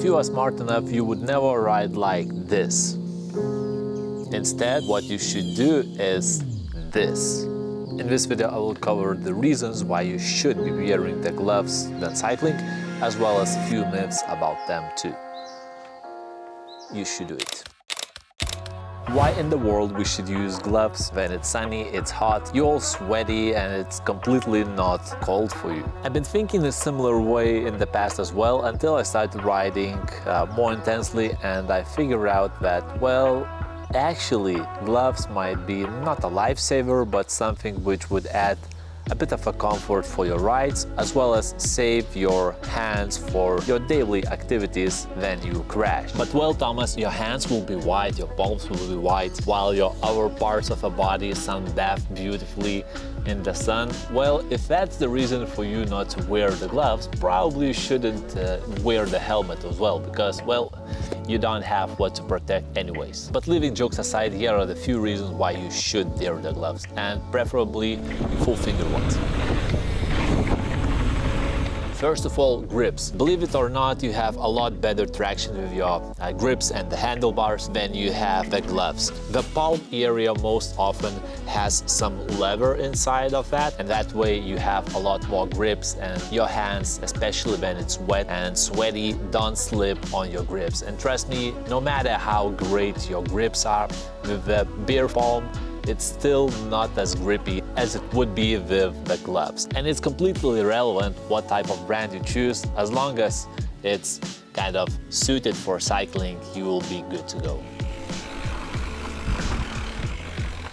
If you are smart enough, you would never ride like this. Instead, what you should do is this. In this video, I will cover the reasons why you should be wearing the gloves when cycling, as well as a few myths about them too. You should do it. Why in the world we should use gloves when it's sunny, it's hot, you're all sweaty and it's completely not cold for you? I've been thinking a similar way in the past as well, until I started riding more intensely, and I figured out that, well, actually gloves might be not a lifesaver, but something which would add a bit of a comfort for your rides, as well as save your hands for your daily activities when you crash. But well, Thomas, your hands will be white, your palms will be white, while your other parts of the body sunbathe beautifully in the sun. Well, if that's the reason for you not to wear the gloves, probably you shouldn't wear the helmet as well, because, well, you don't have what to protect anyways. But leaving jokes aside, here are the few reasons why you should wear the gloves, and preferably full finger ones. First of all, grips. Believe it or not, you have a lot better traction with your grips and the handlebars than you have the gloves. The palm area most often has some leather inside of that, and that way you have a lot more grips, and your hands, especially when it's wet and sweaty, don't slip on your grips. And trust me, no matter how great your grips are, with the bare palm, it's still not as grippy as it would be with the gloves. And it's completely irrelevant what type of brand you choose, as long as it's kind of suited for cycling, you will be good to go.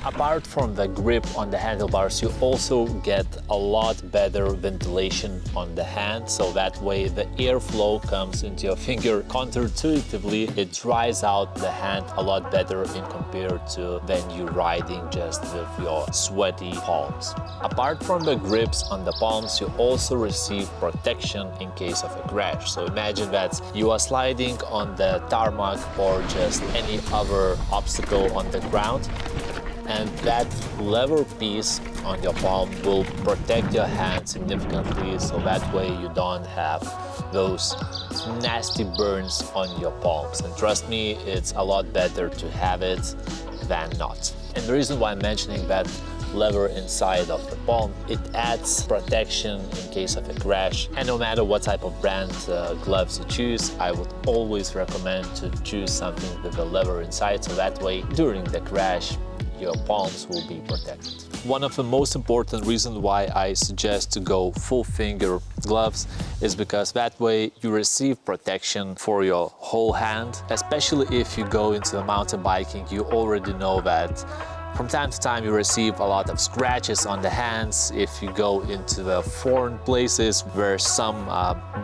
Apart from the grip on the handlebars, you also get a lot better ventilation on the hand, so that way the airflow comes into your finger counterintuitively. It dries out the hand a lot better in compared to when you're riding just with your sweaty palms. Apart from the grips on the palms, you also receive protection in case of a crash. So imagine that you are sliding on the tarmac or just any other obstacle on the ground, and that leather piece on your palm will protect your hand significantly, so that way you don't have those nasty burns on your palms. And trust me, it's a lot better to have it than not. And the reason why I'm mentioning that leather inside of the palm, it adds protection in case of a crash. And no matter what type of brand gloves you choose, I would always recommend to choose something with the leather inside, so that way during the crash your palms will be protected. One of the most important reasons why I suggest to go full finger gloves is because that way you receive protection for your whole hand. Especially if you go into the mountain biking, you already know that from time to time you receive a lot of scratches on the hands if you go into the foreign places where some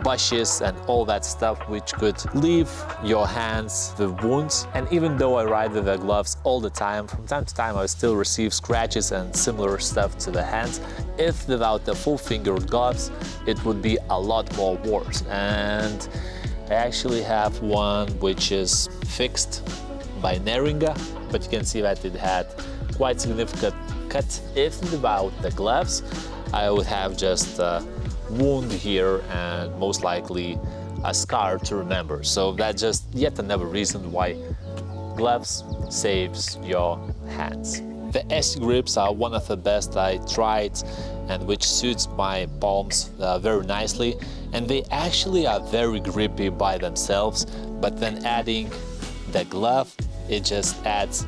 bushes and all that stuff, which could leave your hands with wounds. And even though I ride with the gloves all the time, from time to time I still receive scratches and similar stuff to the hands. If without the full finger gloves, it would be a lot more worse. And I actually have one which is fixed by Neringa, but you can see that it had quite significant cut. If without the gloves, I would have just a wound here and most likely a scar to remember. So that's just yet another reason why gloves saves your hands. The S grips are one of the best I tried, and which suits my palms very nicely, and they actually are very grippy by themselves, but then adding the glove, it just adds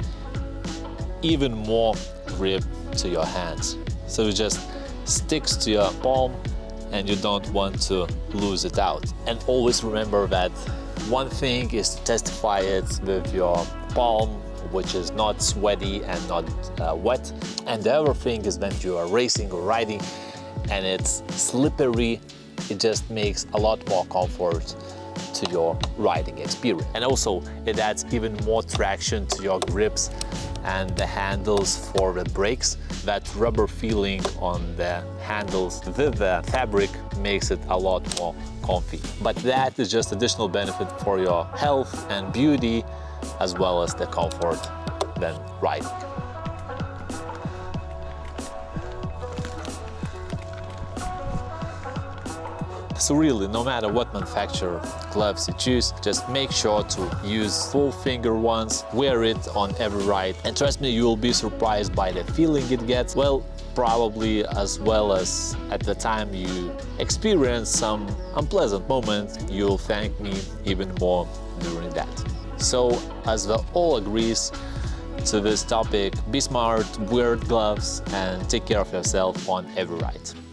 even more grip to your hands. So it just sticks to your palm and you don't want to lose it out. And always remember that one thing is to testify it with your palm, which is not sweaty and not wet. And the other thing is when you are racing or riding and it's slippery, it just makes a lot more comfort to your riding experience. And also it adds even more traction to your grips and the handles for the brakes. That rubber feeling on the handles with the fabric makes it a lot more comfy. But that is just additional benefit for your health and beauty, as well as the comfort when riding. So really, no matter what manufacturer gloves you choose, just make sure to use full finger ones, wear it on every ride, and trust me, you will be surprised by the feeling it gets. Well, probably as well as at the time you experience some unpleasant moments, you'll thank me even more during that. So, as the all agrees to this topic, be smart, wear gloves, and take care of yourself on every ride.